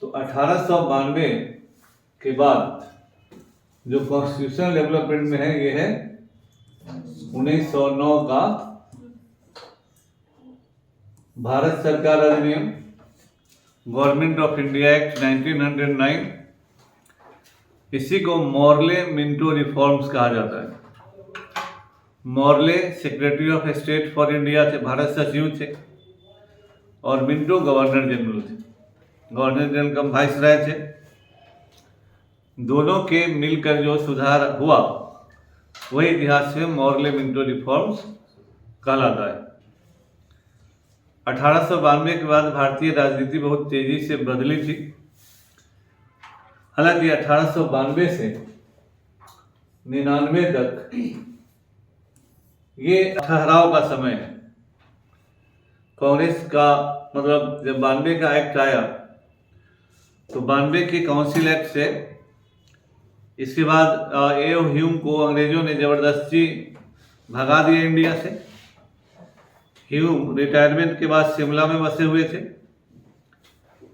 तो 1892 के बाद जो कॉन्स्टिट्यूशनल डेवलपमेंट में है ये है 1909 का भारत सरकार अधिनियम, गवर्नमेंट ऑफ इंडिया एक्ट 1909। इसी को मॉर्ले मिंटो रिफॉर्म्स कहा जाता है। Morley secretary of state for India थे, भारत सचिव थे, और मिंटो गवर्नर जनरल थे, गवर्नर जनरल कम वाइसराय थे। दोनों के मिलकर जो सुधार हुआ वही इतिहास में मॉर्ले मिंटो रिफॉर्म्स कहलाता है। 1892 के बाद भारतीय राजनीति बहुत तेजी से बदली थी। हालांकि 1892 से 99 तक ये ठहराव का समय है। कांग्रेस का मतलब जब 92 का एक्ट आया तो 92 के काउंसिल एक्ट से इसके बाद ए.ओ. ह्यूम को अंग्रेजों ने जबरदस्ती भगा दिया इंडिया से। ह्यूम रिटायरमेंट के बाद शिमला में बसे हुए थे।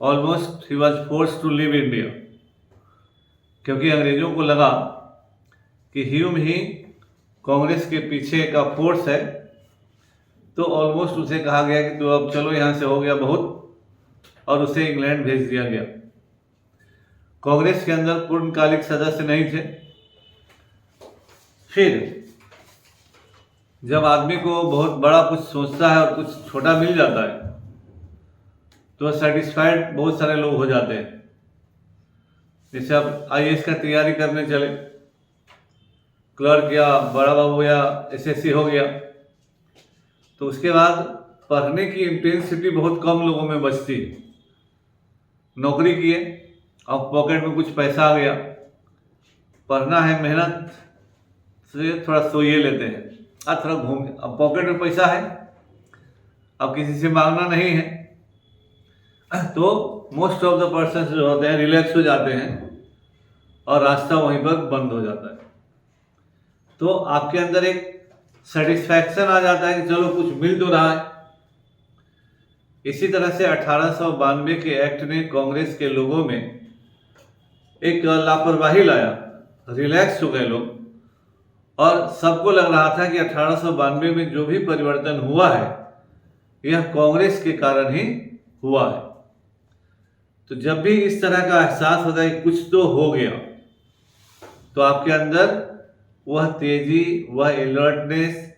Almost he was forced to leave India, क्योंकि अंग्रेजों को लगा कि ह्यूम ही कांग्रेस के पीछे का फोर्स है। तो ऑलमोस्ट उसे कहा गया कि तो अब चलो यहाँ से हो गया बहुत, और उसे इंग्लैंड भेज दिया गया। कांग्रेस के अंदर पूर्णकालिक सदस्य नहीं थे। फिर जब आदमी को बहुत बड़ा कुछ सोचता है और कुछ छोटा मिल जाता है तो सेटिस्फाइड बहुत सारे लोग हो जाते हैं। जैसे अब आईएएस का तैयारी करने चले, क्लर्क या बड़ा बाबू या एसएससी हो गया, तो उसके बाद पढ़ने की इंटेंसिटी बहुत कम लोगों में बचती। नौकरी किए, अब पॉकेट में कुछ पैसा आ गया, पढ़ना है, मेहनत से थोड़ा सोइए लेते हैं, थोड़ा घूम, अब पॉकेट में पैसा है, अब किसी से मांगना नहीं है, तो मोस्ट ऑफ द पर्सन जो होते हैं रिलैक्स हो जाते हैं और रास्ता वहीं पर बंद हो जाता है। तो आपके अंदर एक सेटिस्फैक्शन आ जाता है कि चलो कुछ मिल तो रहा है। इसी तरह से 1892 के एक्ट ने कांग्रेस के लोगों में एक लापरवाही लाया, रिलैक्स हो गए लोग, और सबको लग रहा था कि 1892 में जो भी परिवर्तन हुआ है यह कांग्रेस के कारण ही हुआ है। तो जब भी इस तरह का एहसास होता है कि कुछ तो हो गया, तो आपके अंदर वह तेजी, वह अलर्टनेस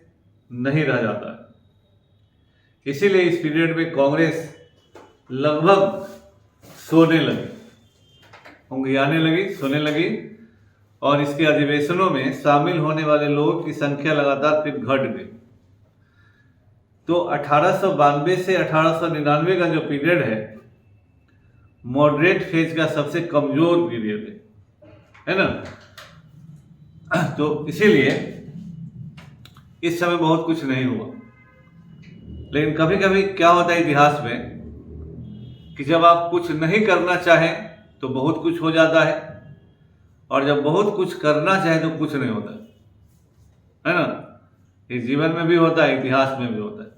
नहीं रह जाता है। इसीलिए इस पीरियड में कांग्रेस लगभग सोने लगी, ऊँघियाने लगी, सोने लगी, और इसके अधिवेशनों में शामिल होने वाले लोगों की संख्या लगातार फिर घट गई। तो 1892 से 1899 का जो पीरियड है मॉडरेट फेज का सबसे कमजोर पीरियड है ना। तो इसीलिए इस समय बहुत कुछ नहीं हुआ। लेकिन कभी कभी क्या होता है इतिहास में कि जब आप कुछ नहीं करना चाहें तो बहुत कुछ हो जाता है, और जब बहुत कुछ करना चाहे तो कुछ नहीं होता है ना। ये जीवन में भी होता है, इतिहास में भी होता है।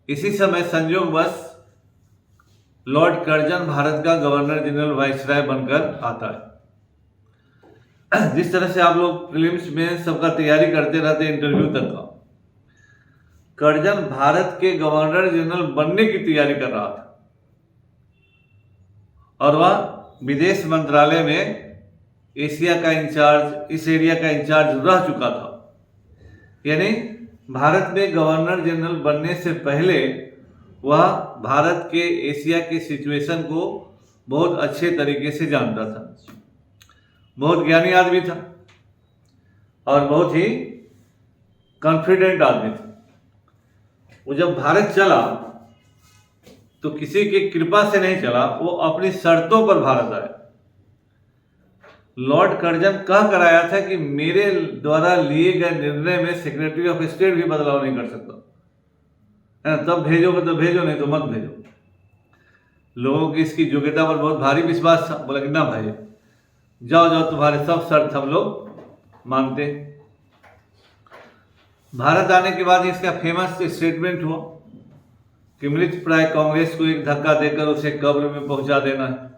इसी समय संयोगवश लॉर्ड कर्जन भारत का गवर्नर जनरल वाइसराय बनकर आता है। जिस तरह से आप लोग प्रीलिम्स में सबका तैयारी करते रहते हैं इंटरव्यू तक का, कर्जन भारत के गवर्नर जनरल बनने की तैयारी कर रहा था, और वह विदेश मंत्रालय में एशिया का इंचार्ज, इस एरिया का इंचार्ज रह चुका था। यानी भारत में गवर्नर जनरल बनने से पहले वह भारत के एशिया के सिचुएशन को बहुत अच्छे तरीके से जानता था। बहुत ज्ञानी आदमी था और बहुत ही कॉन्फिडेंट आदमी था। वो जब भारत चला तो किसी की कृपा से नहीं चला, वो अपनी शर्तों पर भारत आया। लॉर्ड कर्जन कह कर आया था कि मेरे द्वारा लिए गए निर्णय में सेक्रेटरी ऑफ स्टेट भी बदलाव नहीं कर सकता है ना। तब भेजोगे तो भेजो, नहीं तो मत भेजो। लोगों की इसकी योग्यता पर बहुत भारी विश्वास था। बोला कि ना भाई, जाओ जाओ, तुम्हारे सब शर्त हम लोग मानते। भारत आने के बाद इसका फेमस स्टेटमेंट हुआ कि मृत प्राय कांग्रेस को एक धक्का देकर उसे कब्र में पहुंचा देना है।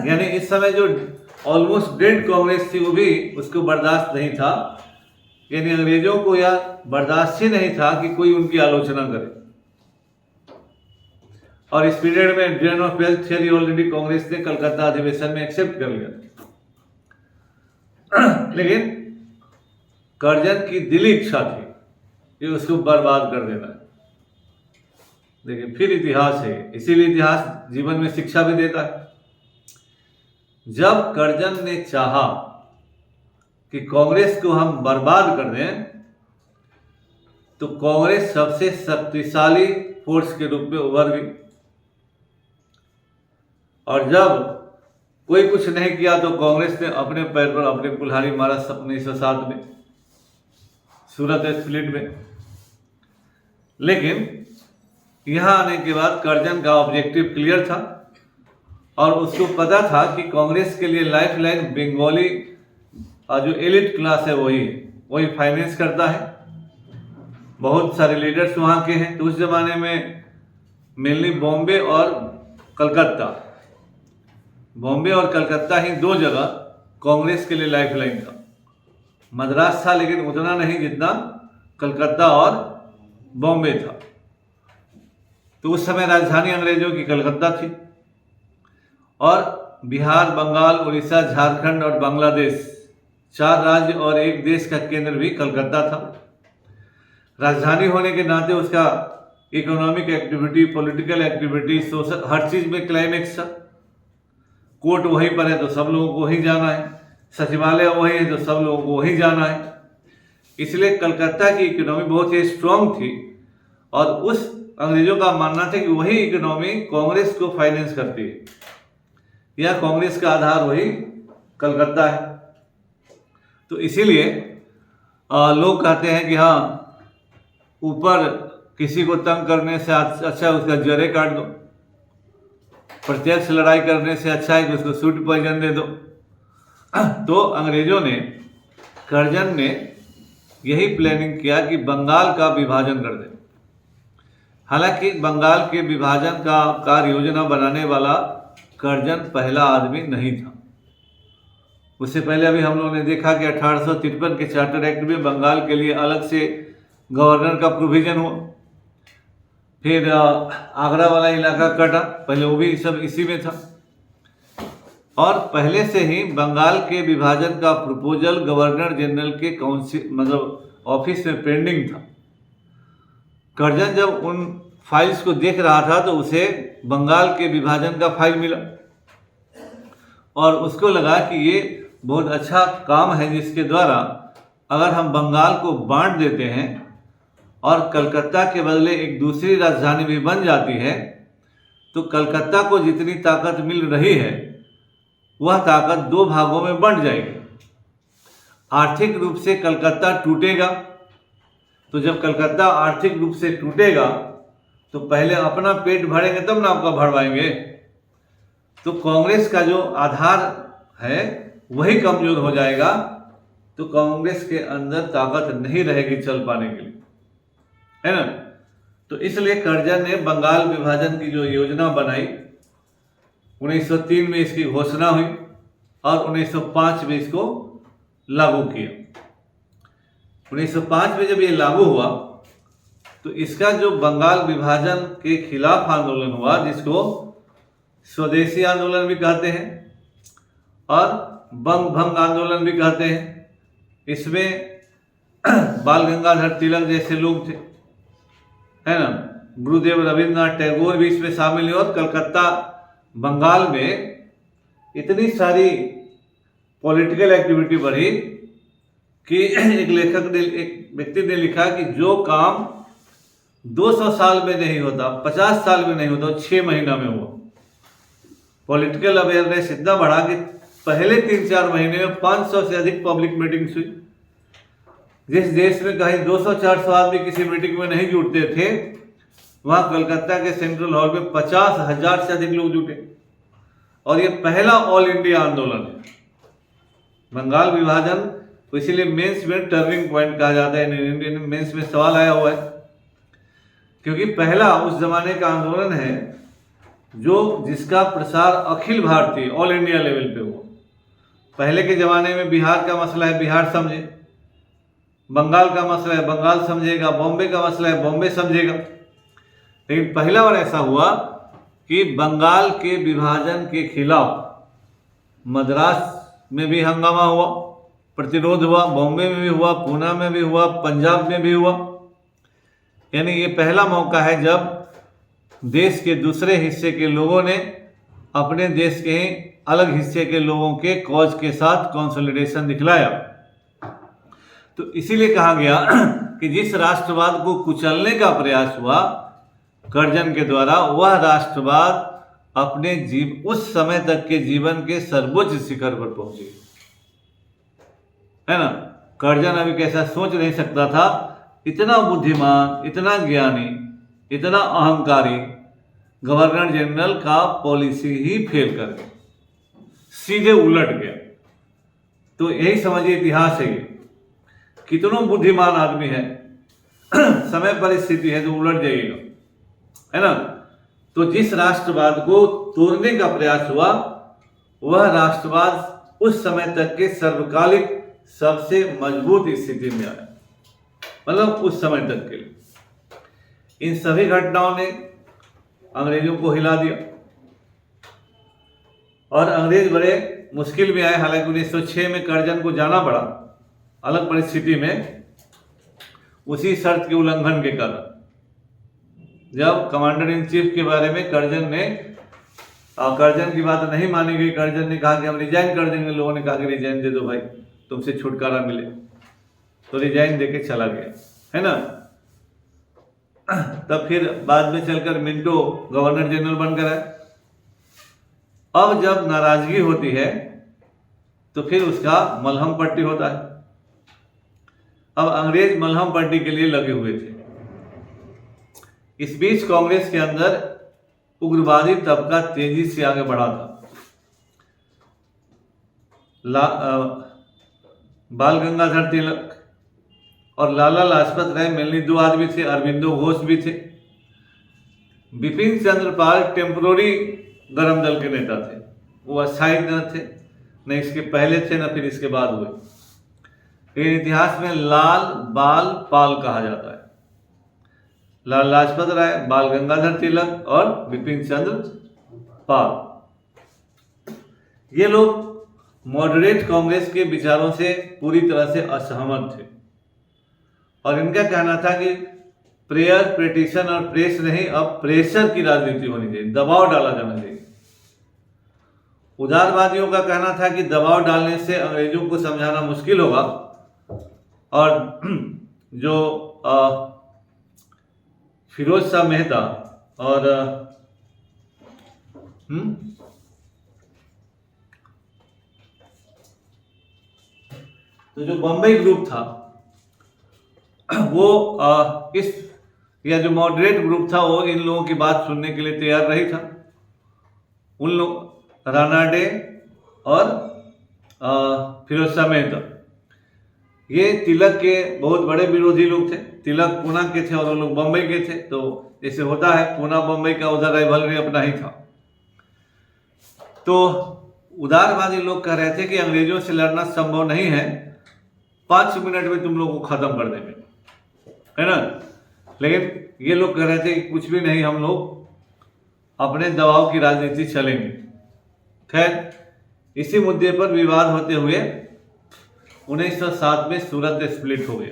यानी इस समय जो ऑलमोस्ट डेड कांग्रेस थी वो भी उसको बर्दाश्त नहीं था। यानी अंग्रेजों को यह बर्दाश्त ही नहीं था कि कोई उनकी आलोचना करे। और इस पीरियड में drain of wealth theory already Congress ने कलकत्ता अधिवेशन में एक्सेप्ट कर लिया। लेकिन कर्जन की दिली इच्छा थी कि उसको बर्बाद कर देना है। देखिए फिर इतिहास है, इसीलिए इतिहास जीवन में शिक्षा भी देता है। जब कर्जन ने चाहा कि कांग्रेस को हम बर्बाद कर दें तो कांग्रेस सबसे शक्तिशाली फोर्स के रूप में उभर गई। और जब कोई कुछ नहीं किया तो कांग्रेस ने अपने पैर पर अपने कुल्हाड़ी मारा 1907 में सूरत स्प्लिट में। लेकिन यहां आने के बाद कर्जन का ऑब्जेक्टिव क्लियर था और उसको पता था कि कांग्रेस के लिए लाइफ लाइन बंगाली जो एलिट क्लास है वही फाइनेंस करता है। बहुत सारे लीडर्स वहाँ के हैं। तो उस जमाने में मेनली बॉम्बे और कलकत्ता ही दो जगह कांग्रेस के लिए लाइफ लाइन था। मद्रास था लेकिन उतना नहीं जितना कलकत्ता और बॉम्बे था। तो उस समय राजधानी अंग्रेजों की कलकत्ता थी और बिहार, बंगाल, उड़ीसा, झारखंड और बांग्लादेश 4 राज्य और एक देश का केंद्र भी कलकत्ता था। राजधानी होने के नाते उसका economic activity, political activity, social हर चीज में क्लाइमेक्स था। कोर्ट वहीं पर है तो सब लोगों को वहीं जाना है, सचिवालय वहीं है तो सब लोगों को वहीं जाना है। इसलिए कलकत्ता की इकोनॉमी बहुत ही स्ट्रांग थी और उस अंग्रेजों का मानना था कि वही इकोनॉमी कांग्रेस को फाइनेंस करती है। यह कांग्रेस का आधार वही कलकत्ता है। तो इसीलिए लोग कहते हैं कि हाँ, ऊपर किसी को तंग करने से अच्छा उसका जड़े काट दो, प्रत्यक्ष लड़ाई करने से अच्छा है कि उसको सूट पॉइजन दे दो। तो अंग्रेजों ने, कर्जन ने यही प्लानिंग किया कि बंगाल का विभाजन कर दें। हालांकि बंगाल के विभाजन का कार्य योजना बनाने वाला कर्जन पहला आदमी नहीं था। उससे पहले अभी हम लोगों ने देखा कि 1853 के चार्टर एक्ट में बंगाल के लिए अलग से गवर्नर का प्रोविजन हुआ। फिर आगरा वाला इलाका कटा, पहले वो भी सब इसी में था। और पहले से ही बंगाल के विभाजन का प्रपोजल गवर्नर जनरल के काउंसिल मतलब ऑफिस में पेंडिंग था। कर्जन जब उन फाइल्स को देख रहा था तो उसे बंगाल के विभाजन का फाइल मिला और उसको लगा कि ये बहुत अच्छा काम है जिसके द्वारा अगर हम बंगाल को बांट देते हैं और कलकत्ता के बदले एक दूसरी राजधानी भी बन जाती है तो कलकत्ता को जितनी ताकत मिल रही है वह ताकत 2 भागों में बंट जाएगी। आर्थिक रूप से कलकत्ता टूटेगा, तो जब कलकत्ता आर्थिक रूप से टूटेगा तो पहले अपना पेट भरेंगे तब ना आपका भरवाएंगे। तो कांग्रेस का जो आधार है वही कमजोर हो जाएगा, तो कांग्रेस के अंदर ताकत नहीं रहेगी चल पाने के लिए, है ना। तो इसलिए कर्जन ने बंगाल विभाजन की जो योजना बनाई, 1903 में इसकी घोषणा हुई और 1905 में इसको लागू किया। 1905 में जब ये लागू हुआ तो इसका जो बंगाल विभाजन के खिलाफ आंदोलन हुआ, जिसको स्वदेशी आंदोलन भी कहते हैं और बंग भंग आंदोलन भी कहते हैं, इसमें बाल गंगाधर तिलक जैसे लोग थे, है ना, गुरुदेव रविंद्रनाथ टैगोर भी इसमें शामिल हुए। और कलकत्ता बंगाल में इतनी सारी पॉलिटिकल एक्टिविटी बढ़ी कि एक व्यक्ति ने लिखा कि जो काम 200 साल में नहीं होता, 50 साल में नहीं होता, 6 महीना में हुआ। पॉलिटिकल अवेयरनेस इतना बढ़ा कि पहले 3-4 महीने में 500 से अधिक पब्लिक मीटिंग्स हुई। जिस देश में कहीं 200-400 आदमी किसी मीटिंग में नहीं जुटते थे, वहां कलकत्ता के सेंट्रल हॉल में 50,000 से अधिक लोग जुटे। और ये पहला ऑल इंडिया आंदोलन है। बंगाल विभाजन तो इसीलिए मेंस में टर्निंग पॉइंट कहा जाता है। इंडियन मेंस में सवाल आया हुआ है क्योंकि पहला उस जमाने का आंदोलन है जिसका प्रसार Akhil Bharatiya all India level पे हुआ। पहले के जमाने में बिहार का मसला है बिहार समझे, बंगाल का मसला है बंगाल समझेगा, बॉम्बे का मसला है बॉम्बे समझेगा। लेकिन पहला बार ऐसा हुआ कि बंगाल के विभाजन के खिलाफ मद्रास में भी हंगामा हुआ, प्रतिरोध हुआ, बॉम्बे में भी हुआ, पूना में भी हुआ, पंजाब में भी हुआ। यानी ये पहला मौका है जब देश के दूसरे हिस्से के लोगों ने अपने देश के अलग हिस्से के लोगों के कॉज के साथ कंसोलिडेशन दिखलाया। तो इसीलिए कहा गया कि जिस राष्ट्रवाद को कुचलने का प्रयास हुआ कर्जन के द्वारा, वह राष्ट्रवाद अपने उस समय तक के जीवन के सर्वोच्च शिखर पर पहुंचे, है ना। कर्जन अभी कैसा सोच नहीं सकता था, इतना बुद्धिमान, इतना ज्ञानी, इतना अहंकारी गवर्नर जनरल का पॉलिसी ही फेल कर गया, सीधे उलट गया। तो यही समझिए इतिहास है ये, कितनों बुद्धिमान आदमी है समय परिस्थिति है तो उलट जाइएगा, है ना। तो जिस राष्ट्रवाद को तोड़ने का प्रयास हुआ वह राष्ट्रवाद उस समय तक के सर्वकालिक सबसे मजबूत स्थिति में आया, मतलब उस समय तक के लिए। इन सभी घटनाओं ने अंग्रेजों को हिला दिया और अंग्रेज बड़े मुश्किल में आए। हालांकि 1906 में कर्जन को जाना पड़ा अलग परिस्थिति में, उसी शर्त के उल्लंघन के कारण। जब कमांडर इन चीफ के बारे में कर्जन की बात नहीं मानी गई, कर्जन ने कहा कि हम रिजाइन कर देंगे, लोगों ने कहा कि रिजाइन दे दो भाई, तुमसे छुटकारा मिले, तो रिजाइन देके चला गया, है ना। तब फिर बाद में चलकर मिंटो गवर्नर जनरल बनकर आए। अब जब नाराजगी होती है तो फिर उसका मलहम पट्टी होता है। अब अंग्रेज मलहम पट्टी के लिए लगे हुए थे। इस बीच कांग्रेस के अंदर उग्रवादी तबका तेजी से आगे बढ़ा था। बाल गंगाधर तिलक और लाला लाजपत राय मेनली दो आदमी थे, अरविंदो घोष भी थे। बिपिन चंद्र पाल टेम्पोररी गरम दल के नेता थे, वो अस्थायी न थे, न इसके पहले थे न फिर इसके बाद हुए। लेकिन इतिहास में लाल बाल पाल कहा जाता है। लाला लाजपत राय, बाल गंगाधर तिलक और बिपिन चंद्र पाल, ये लोग मॉडरेट कांग्रेस के विचारों से पूरी तरह से असहमत थे और इनका कहना था कि प्रेयर, पिटीशन और प्रेस नहीं, अब प्रेशर की राजनीति होनी चाहिए, दबाव डाला जाना चाहिए। उदारवादियों का कहना था कि दबाव डालने से अंग्रेजों को समझाना मुश्किल होगा और जो फिरोज शाह मेहता और तो जो बम्बई ग्रुप था वो जो मॉडरेट ग्रुप था वो इन लोगों की बात सुनने के लिए तैयार नहीं था। उन लोग रानाडे और फिरोज शाह मेहता ये तिलक के बहुत बड़े विरोधी लोग थे। तिलक पूना के थे और वो लोग बम्बई के थे, तो जैसे होता है पूना बम्बई का उधर राइवलरी अपना ही था। तो उदारवादी लोग कह रहे थे कि अंग्रेजों से लड़ना संभव नहीं है, 5 मिनट में तुम लोग को खत्म कर देंगे, है ना। लेकिन ये लोग कह रहे थे कि कुछ भी नहीं, हम लोग अपने दबाव की राजनीति चलेंगे। खैर, इसी मुद्दे पर विवाद होते हुए 1907 में सूरत स्प्लिट हो गया,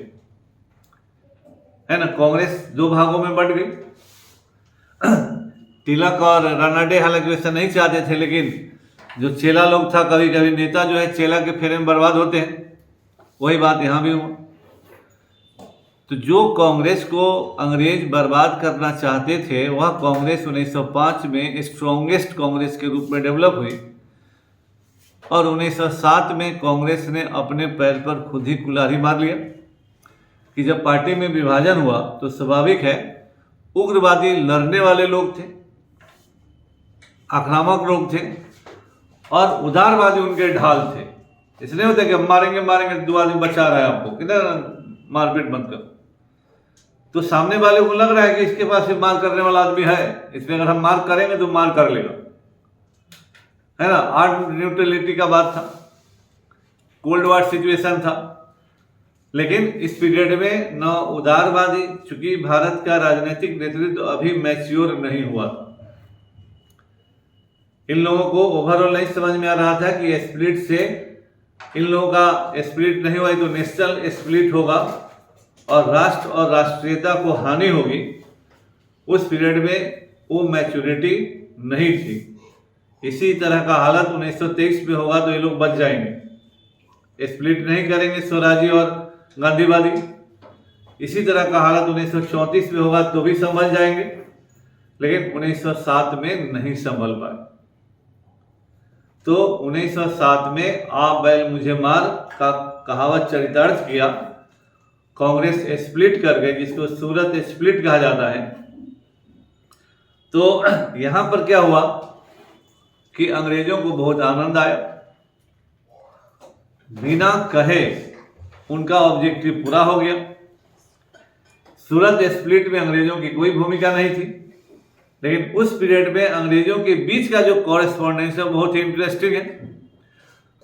है ना। कांग्रेस 2 भागों में बढ़ गई। तिलक और रानाडे हालांकि वैसा नहीं चाहते थे, लेकिन जो चेला लोग था, कभी कभी नेता जो है चेला के फेरे में बर्बाद होते हैं, वही बात यहाँ भी हुआ। तो जो कांग्रेस को अंग्रेज बर्बाद करना चाहते थे वह कांग्रेस 1905 में स्ट्रॉन्गेस्ट कांग्रेस के रूप में डेवलप हुई और 1907 में कांग्रेस ने अपने पैर पर खुद ही कुल्हाड़ी मार लिया कि जब पार्टी में विभाजन हुआ तो स्वाभाविक है उग्रवादी लड़ने वाले लोग थे, आक्रामक लोग थे और उदारवादी उनके ढाल थे। इसलिए होता है कि हम मारेंगे मारेंगे, 2 आदमी बचा रहा है आपको, किधर मारपीट बंद करो। तो सामने वाले को लग रहा है कि इसके पास भी मार करने वाला आदमी है, इसलिए अगर हम मार करेंगे तो मार कर लेगा, है ना। आर्म न्यूट्रलिटी का बात था, कोल्ड वार सिचुएशन था। लेकिन इस पीरियड में न उदारवादी, चूंकि भारत का राजनीतिक नेतृत्व अभी मैच्योर नहीं हुआ था, इन लोगों को ओवरऑल नहीं समझ में आ रहा था कि स्प्लिट से इन लोगों का स्प्लिट नहीं हुआ तो नेशनल स्प्लिट होगा और राष्ट्र और राष्ट्रीयता को हानि होगी। उस पीरियड में वो मैच्योरिटी नहीं थी। इसी तरह का हालत 1923 में होगा तो ये लोग बच जाएंगे, स्प्लिट नहीं करेंगे स्वराजी और गांधीवादी। इसी तरह का हालत 1934 में होगा तो भी संभल जाएंगे, लेकिन 1907 में नहीं संभल पाए। तो 1907 में आ बैल मुझे मार का कहावत चरितार्थ किया, कांग्रेस स्प्लिट कर गई, जिसको सूरत स्प्लिट कहा जाता है। तो यहां पर क्या हुआ कि अंग्रेजों को बहुत आनंद आया, बिना कहे उनका ऑब्जेक्टिव पूरा हो गया। सूरत स्प्लिट में अंग्रेजों की कोई भूमिका नहीं थी, लेकिन उस पीरियड में अंग्रेजों के बीच का जो कॉरेस्पॉन्डेंस है बहुत ही इंटरेस्टिंग है।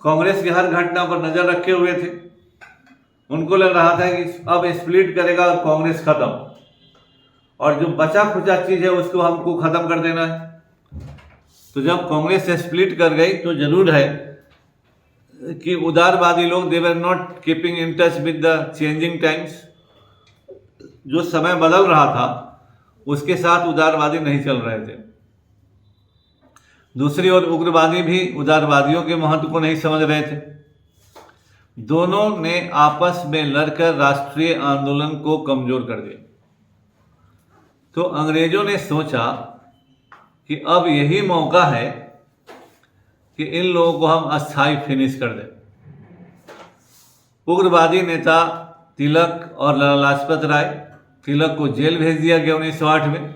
कांग्रेस की हर घटना पर नजर रखे हुए थे, उनको लग रहा था कि अब स्प्लिट करेगा और कांग्रेस खत्म, और जो बचा खुचा चीज है उसको हमको खत्म कर देना है। तो जब कांग्रेस स्प्लिट कर गई तो जरूर है कि उदारवादी लोग they were not keeping in touch with the changing times, जो समय बदल रहा था उसके साथ उदारवादी नहीं चल रहे थे। दूसरी ओर उग्रवादी भी उदारवादियों के महत्व को नहीं समझ रहे थे। दोनों ने आपस में लड़कर राष्ट्रीय आंदोलन को कमजोर कर दिया। तो अंग्रेजों ने सोचा कि अब यही मौका है कि इन लोगों को हम अस्थायी फिनिश कर दें। उग्रवादी नेता तिलक और लाला लाजपत राय, तिलक को जेल भेज दिया गया 1908 में,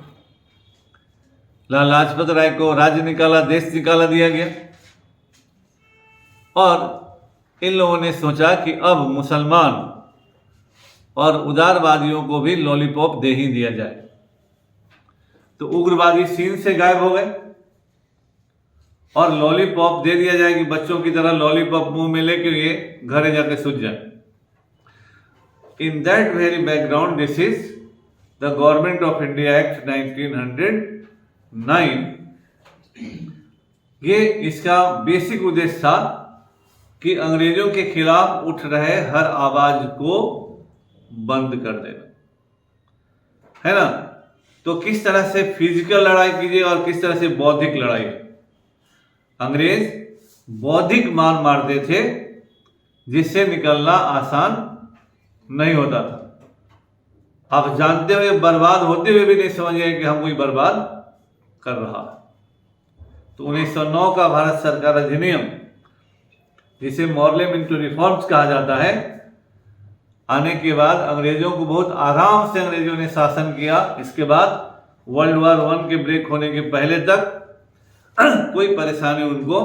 लाला लाजपत राय को राज्य निकाला, देश निकाला दिया गया, और इन लोगों ने सोचा कि अब मुसलमान और उदारवादियों को भी लॉलीपॉप दे ही दिया जाए। तो उग्रवादी सीन से गायब हो गए और लॉलीपॉप दे दिया जाए कि बच्चों की तरह लॉलीपॉप मुंह में लेके ये घरे जाके सूझ जाए। In that very background this is the government of India act 1909। ये इसका बेसिक उद्देश्य था कि अंग्रेजों के खिलाफ उठ रहे हर आवाज को बंद कर देना, है ना। तो किस तरह से फिजिकल लड़ाई कीजिए और किस तरह से बौद्धिक लड़ाई। अंग्रेज बौद्धिक मार मारते थे जिससे निकलना आसान नहीं होता था। आप जानते हुए बर्बाद होते हुए भी नहीं समझिए कि हम कोई बर्बाद कर रहा है। तो 1909 का भारत सरकार अधिनियम, जिसे मॉर्ले मिंटो रिफॉर्म्स कहा जाता है, आने के बाद अंग्रेजों को बहुत आराम से अंग्रेजों ने शासन किया। इसके बाद वर्ल्ड वार 1 के ब्रेक होने के पहले तक कोई परेशानी उनको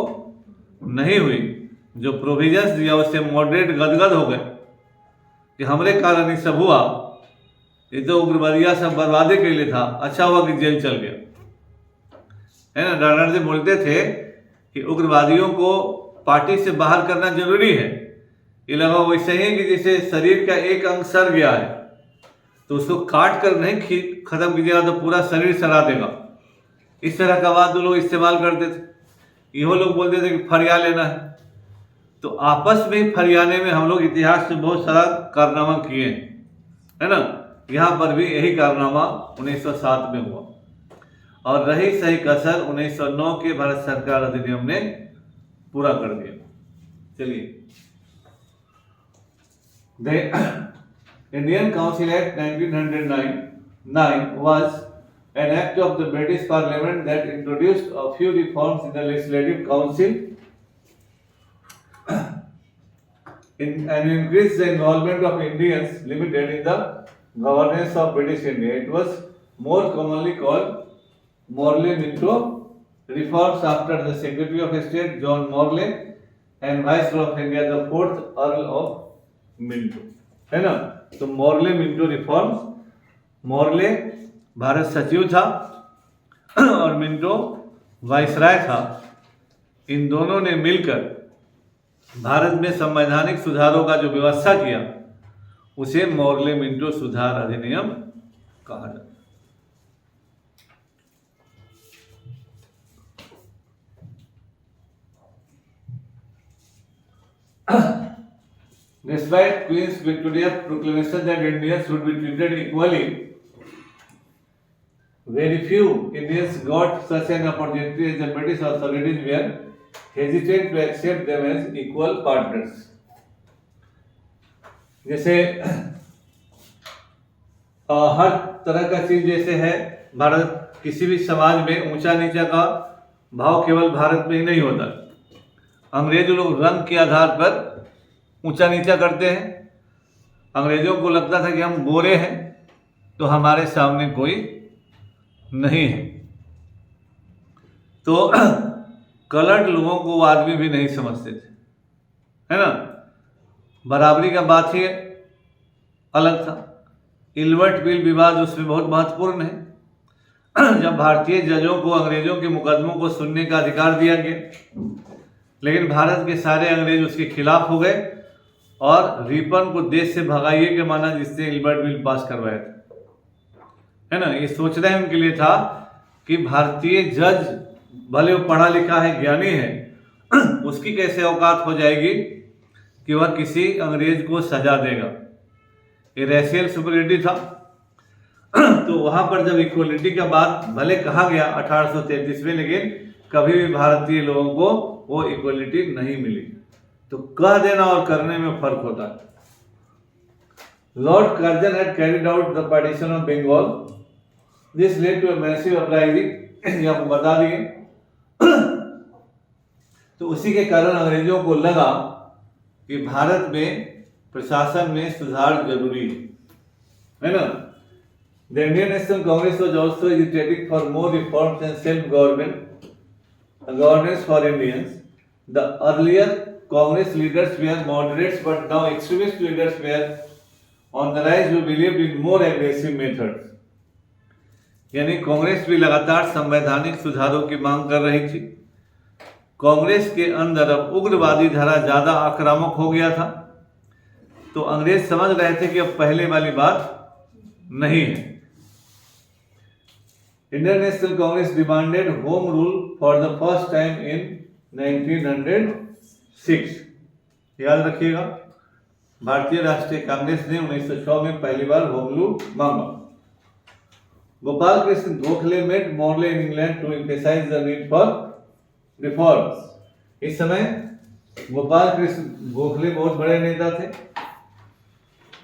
नहीं हुई। जो प्रोविजंस दिया उससे मॉडरेट गदगद हो गए कि हमारे कारण ये सब हुआ, ये तो उग्रवादिया सब बर्बादी के लिए था, अच्छा हुआ कि जेल चल गया, है ना। डायनार्ड जी बोलते थे कि उग्रवादियों को पार्टी से बाहर करना जरूरी है। ये लगा वैसे ही कि जैसे शरीर का एक अंग सड़ गया है तो उसको काट कर नहीं खत्म कीजिएगा तो पूरा शरीर सड़ा देगा। इस तरह का बात लोग इस्तेमाल करते थे। इहो लोग बोलते थे कि फरिया लेना है। तो आपस में फरियाने में हम लोग इतिहास में बहुत सारा कारनामा किए हैं, है ना। यहाँ पर भी यही कारनामा 1907 में हुआ और रही सही कसर 1909 के भारत सरकार अधिनियम ने पूरा कर दिया। चलिए, The Indian Council Act 1909 was an act of the British Parliament that introduced a few reforms in the Legislative Council and increased the involvement of Indians limited in the governance of British India. It was more commonly called Morley-Minto reforms after the Secretary of State John Morley and Viceroy of India the 4th Earl of Minto, है ना। तो Morley Minto reforms Morley Bharat सचिव था और Minto viceroy था। इन दोनों ने मिलकर भारत में संवैधानिक सुधारों का जो व्यवस्था किया उसे मॉर्ले मिंटो सुधार अधिनियम कहा जाता है। Despite Queen Victoria's proclamation that Indians should be treated equally, very few Indians got such an opportunity as the British authorities were hesitant to accept them as equal partners. जैसे हर तरह का चीज जैसे है, भारत किसी भी समाज में ऊंचा नीचा का भाव केवल भारत में ही नहीं होता। अंग्रेज लोग रंग के आधार पर ऊंचा नीचा करते हैं। अंग्रेजों को लगता था कि हम गोरे हैं तो हमारे सामने कोई नहीं है, तो कलर्ड लोगों को वो आदमी भी नहीं समझते थे, है ना। बराबरी का बात ही अलग था। इल्बर्ट बिल विवाद उसमें बहुत महत्वपूर्ण है। जब भारतीय जजों को अंग्रेजों के मुकदमों को सुनने का अधिकार दिया गया, लेकिन भारत के सारे अंग्रेज उसके खिलाफ हो गए और रिपन को देश से भगाइए के माना जिसने इल्बर्ट बिल पास करवाया था, है ना। ये सोचना उनके लिए था कि भारतीय जज भले वो पढ़ा लिखा है, ज्ञानी है, उसकी कैसे औकात हो जाएगी कि वह किसी अंग्रेज को सजा देगा। ये रेशियल सुपरियरिटी था। तो वहां पर जब इक्वलिटी का बात भले कहा गया 1833 में, लेकिन कभी भी भारतीय लोगों को वो इक्वलिटी नहीं मिली। तो कह देना और करने में फर्क होता है। Lord Curzon had carried out the partition of Bengal. This led to a massive uprising. ये आपको बता दिए। तो उसी के कारण अंग्रेजों को लगा कि भारत में प्रशासन में सुधार जरूरी है ना। The Indian National Congress was also agitating for more reforms and self-governance for Indians. The earlier Congress leaders were moderates, but now extremist leaders were on the rise who believed in more aggressive methods. यानी कांग्रेस भी लगातार संवैधानिक सुधारों की मांग कर रही थी। कांग्रेस के अंदर अब उग्रवादी धारा ज्यादा आक्रामक हो गया था, तो अंग्रेज समझ रहे थे कि अब पहले वाली बात नहीं है। Indian national Congress demanded home rule for the first time in 1906। याद रखिएगा, भारतीय राष्ट्रीय कांग्रेस ने 1906 में पहली बार होम रूल मांगा। Gopal Krishna Gokhale met Morley in England to emphasise the need for reforms. इस समय गोपाल कृष्ण गोखले बहुत बड़े नेता थे,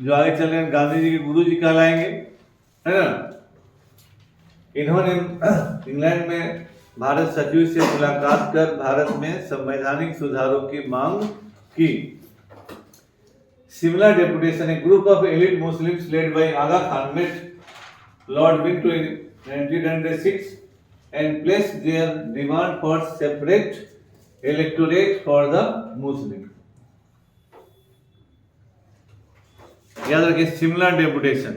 जो आगे चलकर गांधी जी के गुरु जी कहलाएंगे, है ना। इन्होंने इंग्लैंड में भारत सचिव से मुलाकात कर भारत में संवैधानिक सुधारों की मांग की। Shimla deputation, a group of elite Muslims led by Aga Khan met Lord Minto in 1906 and placed their demand for separate electorate for the Muslim. याद रखिए, शिमला डेपुटेशन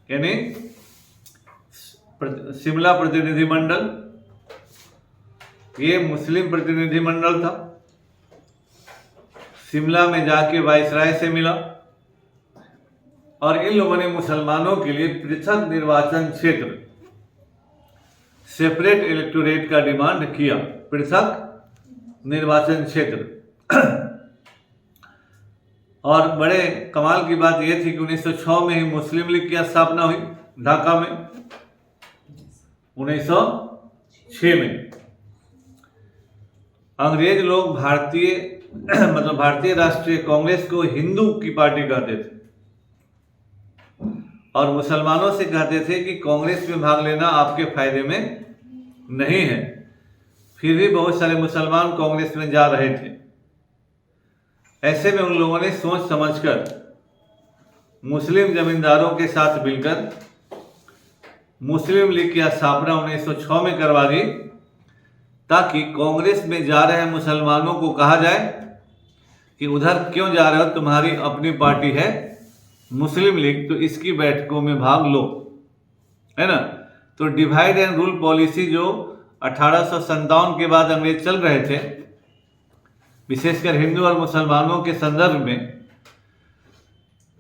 यानी शिमला प्रतिनिधिमंडल, ये मुस्लिम प्रतिनिधिमंडल था। शिमला में जाके वाइसराय से मिला और इन लोगों ने मुसलमानों के लिए पृथक निर्वाचन क्षेत्र, सेपरेट इलेक्टोरेट का डिमांड किया। पृथक निर्वाचन क्षेत्र। और बड़े कमाल की बात यह थी कि 1906 में ही मुस्लिम लीग की स्थापना हुई ढाका में। 1906 में अंग्रेज लोग भारतीय राष्ट्रीय कांग्रेस को हिंदू की पार्टी कहते थे और मुसलमानों से कहते थे कि कांग्रेस में भाग लेना आपके फायदे में नहीं है। फिर भी बहुत सारे मुसलमान कांग्रेस में जा रहे थे। ऐसे में उन लोगों ने सोच समझकर मुस्लिम जमींदारों के साथ मिलकर मुस्लिम लीग की स्थापना 1906 में करवा दी, ताकि कांग्रेस में जा रहे मुसलमानों को कहा जाए कि उधर क्यों जा रहे हो, तुम्हारी अपनी पार्टी है मुस्लिम लीग, तो इसकी बैठकों में भाग लो। है ना। तो डिवाइड एंड रूल पॉलिसी जो 1857 के बाद अंग्रेज चल रहे थे, विशेषकर हिंदू और मुसलमानों के संदर्भ में,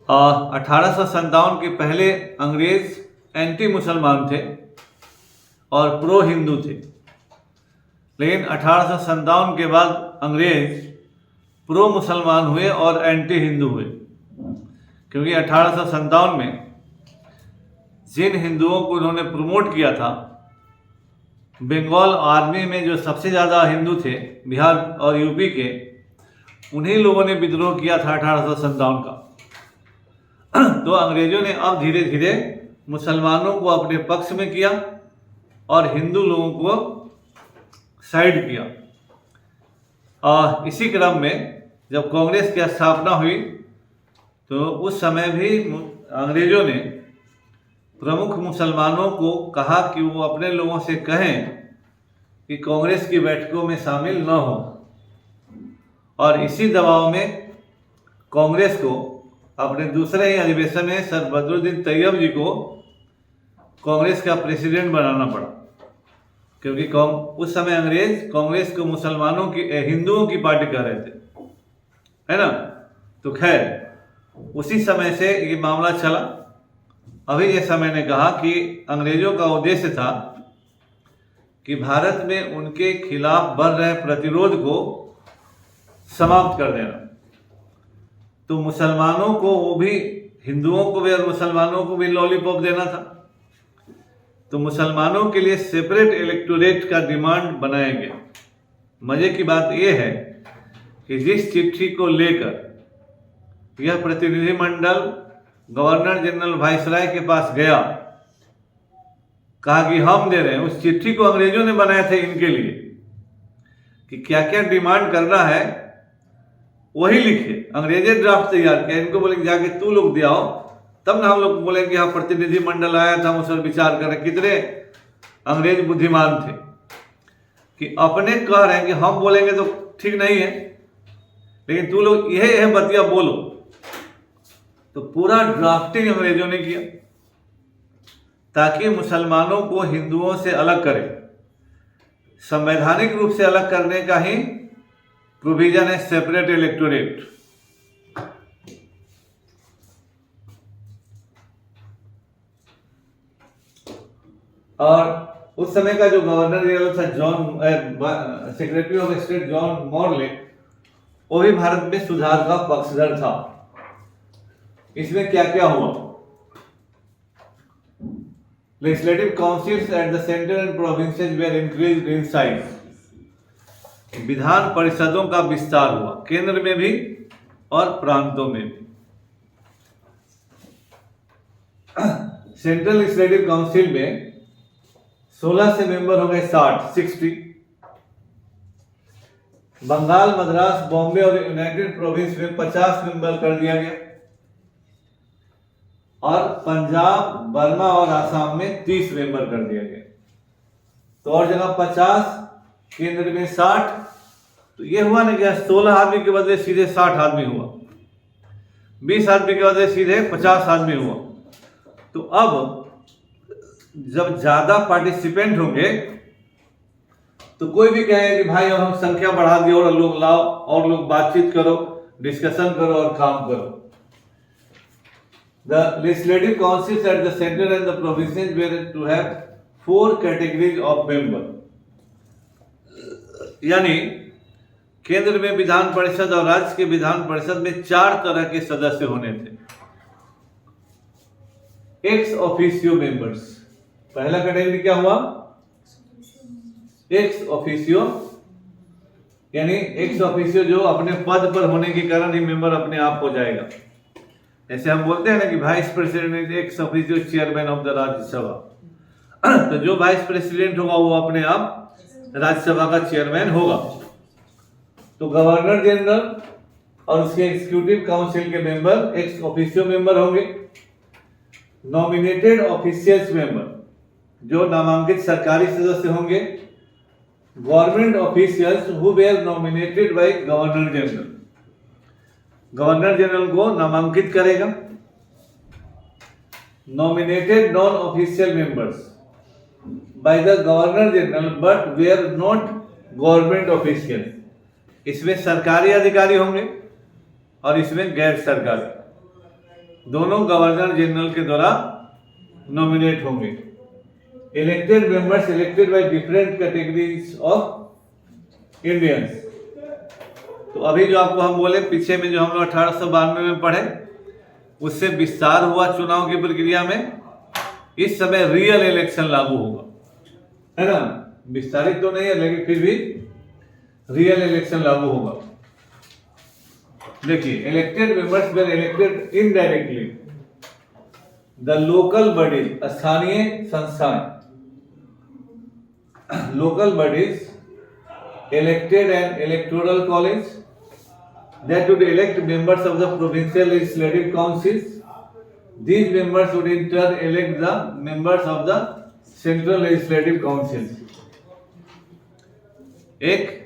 1857 के पहले अंग्रेज एंटी मुसलमान थे और प्रो हिंदू थे, लेकिन 1857 के बाद अंग्रेज प्रो मुसलमान हुए और एंटी हिंदू हुए, क्योंकि 1857 में जिन हिंदुओं को उन्होंने प्रमोट किया था, बंगाल आर्मी में जो सबसे ज़्यादा हिंदू थे बिहार और यूपी के, उन्हीं लोगों ने विद्रोह किया था 1857 का। तो अंग्रेजों ने अब धीरे धीरे मुसलमानों को अपने पक्ष में किया और हिंदू लोगों को साइड किया। इसी क्रम में जब कांग्रेस की स्थापना हुई तो उस समय भी अंग्रेजों ने प्रमुख मुसलमानों को कहा कि वो अपने लोगों से कहें कि कांग्रेस की बैठकों में शामिल न हो, और इसी दबाव में कांग्रेस को अपने दूसरे ही अधिवेशन में सर बदरुद्दीन तैयब जी को कांग्रेस का प्रेसिडेंट बनाना पड़ा, क्योंकि उस समय अंग्रेज कांग्रेस को मुसलमानों की हिंदुओं की पार्टी कह रहे थे, है ना। तो खैर उसी समय से ये मामला चला। अभी जैसा मैंने कहा कि अंग्रेजों का उद्देश्य था कि भारत में उनके खिलाफ बढ़ रहे प्रतिरोध को समाप्त कर देना। तो मुसलमानों को, वो भी हिंदुओं को भी और मुसलमानों को भी लॉलीपॉप देना था। तो मुसलमानों के लिए सेपरेट इलेक्टोरेट का डिमांड बनाया गया। मजे की बात यह है कि जिस चिट्ठी को लेकर यह प्रतिनिधिमंडल गवर्नर जनरल वाइसराय के पास गया, कहा कि हम दे रहे हैं, उस चिट्ठी को अंग्रेजों ने बनाया था इनके लिए कि क्या क्या डिमांड करना है वही लिखे। अंग्रेजी ड्राफ्ट तैयार किया, इनको बोले जाके तू लोग दे आओ, तब ना हम लोग बोले कि हाँ प्रतिनिधिमंडल आया था, हम उस पर विचार कर रहे। कितने अंग्रेज बुद्धिमान थे कि अपने कह रहे हैं कि हम बोलेंगे तो ठीक नहीं है, लेकिन तू लोग यह बतिया बोलो। तो पूरा ड्राफ्टिंग अंग्रेजों ने किया ताकि मुसलमानों को हिंदुओं से अलग करे। संवैधानिक रूप से अलग करने का ही प्रोविजन है सेपरेट इलेक्टोरेट। और उस समय का जो गवर्नर जनरल था secretary of state John Morley, वो भी भारत में सुधार का पक्षधर था। इसमें क्या क्या हुआ? Legislative councils at the centre and provinces were increased in size. विधान परिषदों का विस्तार हुआ, केंद्र में भी और प्रांतों में भी। सेंट्रल लेजिस्लेटिव काउंसिल में 16 से मेंबर हो गए 60। बंगाल, मद्रास, बॉम्बे और यूनाइटेड प्रोविंस में 50 मेंबर कर दिया गया, और पंजाब, बर्मा और आसाम में 30 मेंबर कर दिया गया। तो और जगह 50, केंद्र में 60। तो ये हुआ ना कि 16 आदमी के बदले सीधे 60 आदमी हुआ, 20 आदमी के बदले सीधे 50 आदमी हुआ। तो अब जब ज्यादा पार्टिसिपेंट होंगे तो कोई भी कहेगा कि भाई अब हम संख्या बढ़ा दी और लोग लाओ, और लोग बातचीत करो, डिस्कशन करो और काम करो। The legislative councils at the center and the provinces were to have 4 categories of member। यानी केंद्र में विधान परिषद और राज्य के विधान परिषद में 4 तरह के सदस्य होने थे। एक्स ऑफिशियो मेंबर्स, पहला कैटेगरी क्या हुआ? एक्स ऑफिशियो, यानी एक्स ऑफिशियो जो अपने पद पर होने के कारण ही मेंबर अपने आप हो जाएगा। जैसे हम बोलते हैं ना कि vice president ex officio chairman of the Rajya Sabha. तो जो वाइस प्रेसिडेंट होगा वो अपने आप राज्यसभा का चेयरमैन होगा। तो गवर्नर जनरल और उसके एग्जीक्यूटिव काउंसिल के मेंबर एक्स ऑफिशियो मेंबर होंगे। नॉमिनेटेड ऑफिशियल्स मेंबर, जो नामांकित सरकारी सदस्य होंगे। Government officials who were nominated by governor general, governor general को नामांकित करेगा। nominated non-official members by the Governor General but were not government official. इसमें सरकारी अधिकारी होंगे और इसमें गैर सरकारी, दोनों गवर्नर जनरल के द्वारा नॉमिनेट होंगे. Elected members elected by different categories of Indians. तो अभी जो आपको हम बोले पीछे में जो हम लोग 1892 में पढ़े उससे विस्तार हुआ चुनाव की प्रक्रिया में. इस समय रियल इलेक्शन लागू होगा, है ना. विस्तारित तो नहीं है लेकिन फिर भी रियल इलेक्शन लागू होगा. देखिए, elected members were elected indirectly. The local bodies, स्थानीय संस्थाएं, local bodies elected an electoral college that would elect members of the provincial legislative councils. These members would in turn elect the members of the central legislative councils. एक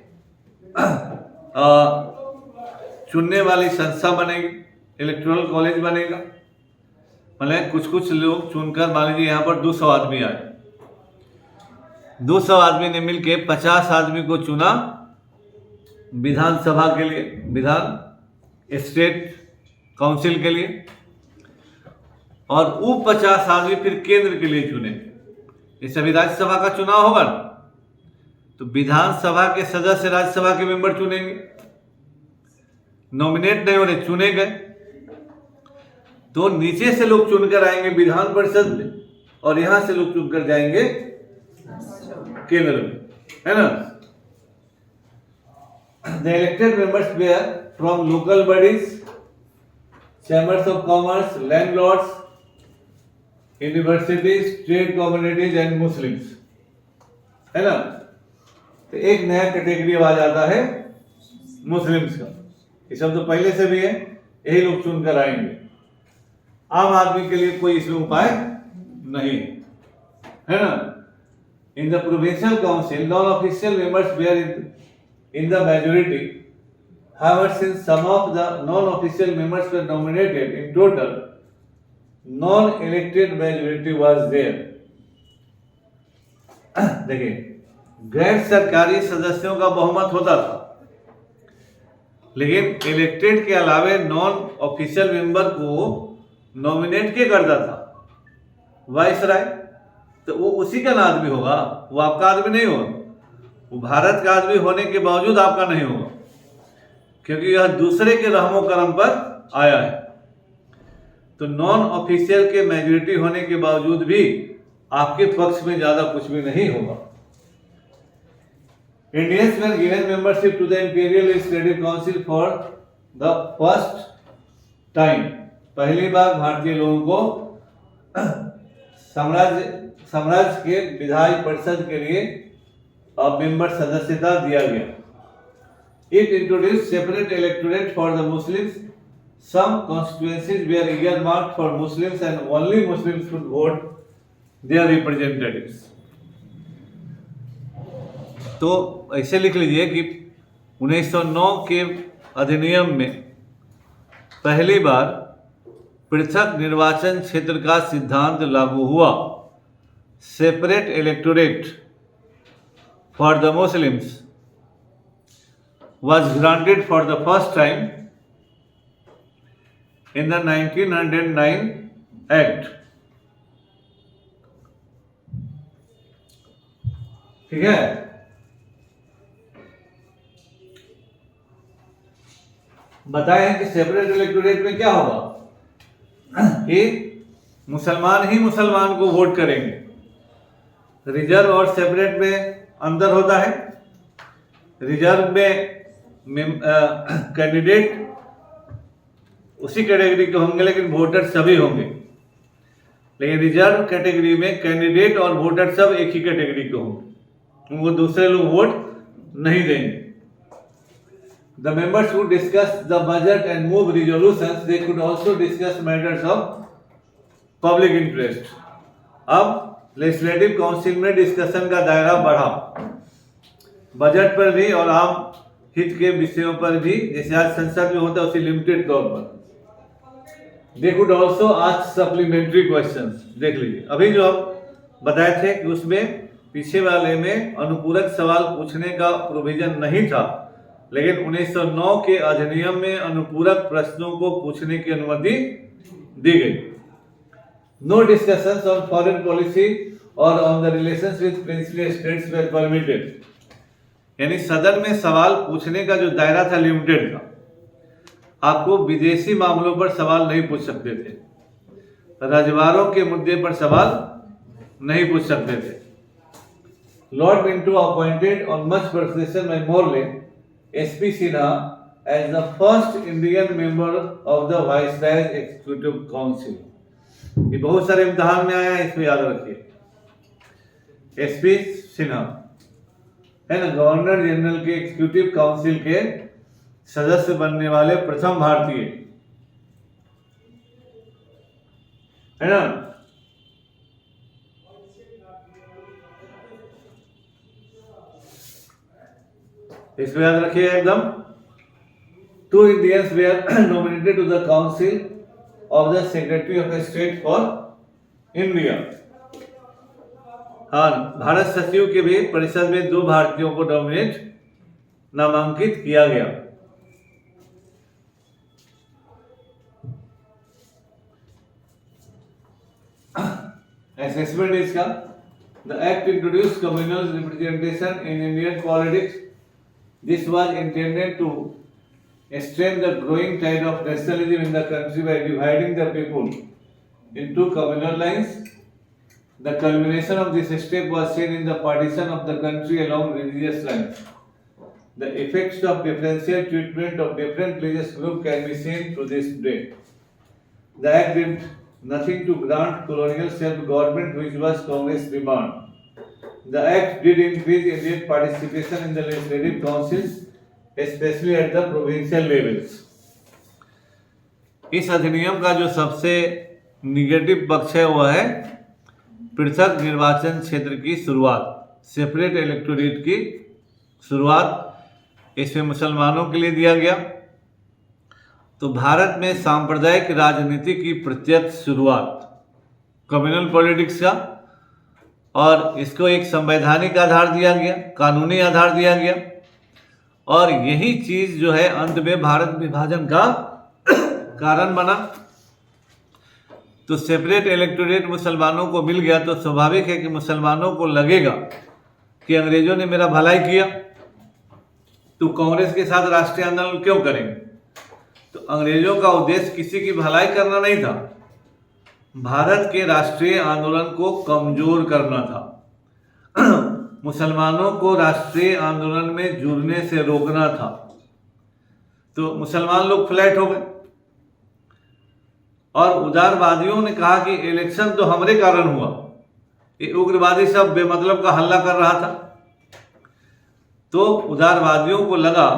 चुनने वाली संस्था बनेगी, electoral college बनेगा. मतलब कुछ लोग चुनकर, मान लीजिए यहाँ पर 200 आदमी आए, 200 आदमी ने मिलकर 50 आदमी को चुना विधानसभा के लिए, विधान स्टेट काउंसिल के लिए, और वो 50 आदमी फिर केंद्र के लिए चुने. इस अभी राज्यसभा का चुनाव होगा ना, तो विधानसभा के सदस्य राज्यसभा के मेंबर चुनेंगे. नॉमिनेट नहीं हो रहे, चुने गए तो नीचे से लोग चुनकर आएंगे विधान परिषद में और यहां से लोग चुनकर जाएंगे केंद्र में, है ना. The elected members were from local bodies, chambers of commerce, landlords, universities, trade communities and Muslims, है ना. तो एक नया कैटेगरी आ जाता है मुस्लिम्स का. ये सब तो पहले से भी है, यही लोग चुनकर आएंगे. आम आदमी के लिए कोई इसमें उपाय नहीं, है ना. In the provincial council, non-official members were in the majority. However, since some of the non-official members were nominated, in total, non-elected majority was there. देखिए, गैर सरकारी सदस्यों का बहुमत होता था, लेकिन इलेक्टेड के अलावे नॉन ऑफिशियल मेंबर को नॉमिनेट क्या करता था? वाइसराय. तो वो उसी का आदमी होगा, वो आपका आदमी नहीं होगा. वो भारत का आदमी होने के बावजूद आपका नहीं होगा, क्योंकि यह दूसरे के रहमो करम पर आया है. तो नॉन ऑफिशियल के मेजॉरिटी होने के बावजूद भी आपके पक्ष में ज्यादा कुछ भी नहीं होगा. Indians were given membership to the Imperial Legislative Council for the first time. पहली बार भारतीय लोगों को साम्राज्य के विधायी परिषद के लिए मेंबर सदस्यता दिया गया. It introduced separate electorate for the Muslims. Some constituencies were earmarked for Muslims and only Muslims could vote their representatives. तो ऐसे लिख लीजिए कि 1909 के अधिनियम में पहली बार पृथक निर्वाचन क्षेत्र का सिद्धांत लागू हुआ. Separate electorate for the Muslims was granted for the first time in the 1909 Act. ठीक है. बताए हैं कि सेपरेट इलेक्टोरेट में क्या होगा कि मुसलमान ही मुसलमान को वोट करेंगे. रिजर्व और सेपरेट में अंतर होता है. रिजर्व में कैंडिडेट उसी कैटेगरी के होंगे लेकिन वोटर सभी होंगे, लेकिन रिजर्व कैटेगरी में कैंडिडेट और वोटर सब एक ही कैटेगरी के होंगे, उनको दूसरे लोग वोट नहीं देंगे. The members who discuss the budget and move resolutions, they could also discuss matters of public interest. अब लेजिस्लेटिव काउंसिल में डिस्कशन का दायरा बढ़ा, बजट पर भी और आम हित के विषयों पर भी, जैसे आज संसद में होता है उसी लिमिटेड तौर पर. They could also ask supplementary questions. देख लीजिए, अभी जो हम बताए थे कि उसमें पीछे वाले में अनुपूरक सवाल पूछने का प्रोविजन नहीं था, लेकिन 1909 के अधिनियम में अनुपूरक प्रश्नों को पूछने की अनुमति दी गई। No discussions on foreign policy और on the relations with princely states were permitted. यानी सदन में सवाल पूछने का जो दायरा था लिमिटेड था। आपको विदेशी मामलों पर सवाल नहीं पूछ सकते थे, रजवाड़ों के मुद्दे पर सवाल नहीं पूछ सकते थे। Lord Minto appointed on much persuasion by Morley S P Sinha as the first Indian member of the viceroy's executive council. ये बहुत सारे इम्तिहान में आया है, इसमें याद रखिए। एसपी सिन्हा है ना, गवर्नर जनरल के एग्जीक्यूटिव काउंसिल के सदस्य बनने वाले प्रथम भारतीय है ना। इसको याद रखिए एकदम। 2 Indians were nominated to the council of the secretary of state for India. हाँ, भारत सचिव के भी परिषद में 2 भारतीयों को नामांकित किया गया। Assessment इसका, the act introduced communal representation in Indian politics. This was intended to stem the growing tide of nationalism in the country by dividing the people into communal lines. The culmination of this step was seen in the partition of the country along religious lines. The effects of differential treatment of different religious groups can be seen to this day. The act did nothing to grant colonial self-government, which was Congress' demand. The act did increase Indian participation in the legislative councils, especially at the provincial levels. इस अधिनियम का जो सबसे negative पक्ष है वह है पृथक निर्वाचन क्षेत्र की शुरुआत, सेपरेट इलेक्टोरेट की शुरुआत इसमें मुसलमानों के लिए दिया गया। तो भारत में सांप्रदायिक राजनीति की प्रत्यक्ष शुरुआत कम्युनल पॉलिटिक्स का, और इसको एक संवैधानिक आधार दिया गया, कानूनी आधार दिया गया, और यही चीज जो है अंत में भारत विभाजन का कारण बना। तो सेपरेट इलेक्टोरेट मुसलमानों को मिल गया तो स्वाभाविक है कि मुसलमानों को लगेगा कि अंग्रेजों ने मेरा भलाई किया, तो कांग्रेस के साथ राष्ट्रीय आंदोलन क्यों करेंगे। तो अंग्रेजों का उद्देश्य किसी की भलाई करना नहीं था, भारत के राष्ट्रीय आंदोलन को कमजोर करना था, मुसलमानों को राष्ट्रीय आंदोलन में जुड़ने से रोकना था। तो मुसलमान लोग फ्लैट हो गए और उदारवादियों ने कहा कि इलेक्शन तो हमारे कारण हुआ, ये उग्रवादी सब बेमतलब का हल्ला कर रहा था। तो उदारवादियों को लगा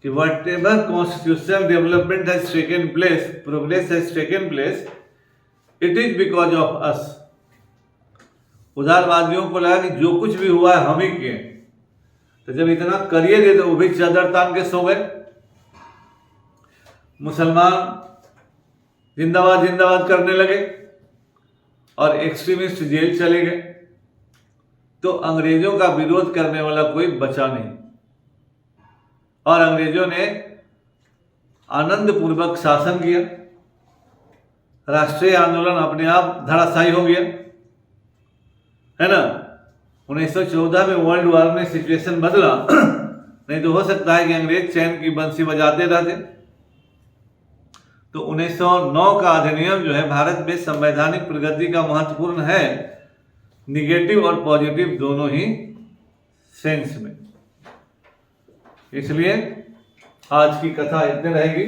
कि whatever constitutional development has taken place, progress has taken place, it is because of us. उदारवादियों को लगा कि जो कुछ भी हुआ है हम ही किए, तो जब इतना करिए दे तो वो भी चादर तान के सो गए। मुसलमान जिंदाबाद जिंदाबाद करने लगे और एक्सट्रीमिस्ट जेल चले गए। तो अंग्रेजों का विरोध करने वाला कोई बचा नहीं और अंग्रेजों ने आनंद पूर्वक शासन किया, राष्ट्रीय आंदोलन अपने आप धराशायी हो गया, है ना। 1914 में वर्ल्ड वॉर में सिचुएशन बदला, नहीं तो हो सकता है कि अंग्रेज चैन की बंसी बजाते रहते। तो 1909 का अधिनियम जो है भारत में संवैधानिक प्रगति का महत्वपूर्ण है, निगेटिव और पॉजिटिव दोनों ही सेंस में। इसलिए आज की कथा इतनी रहेगी।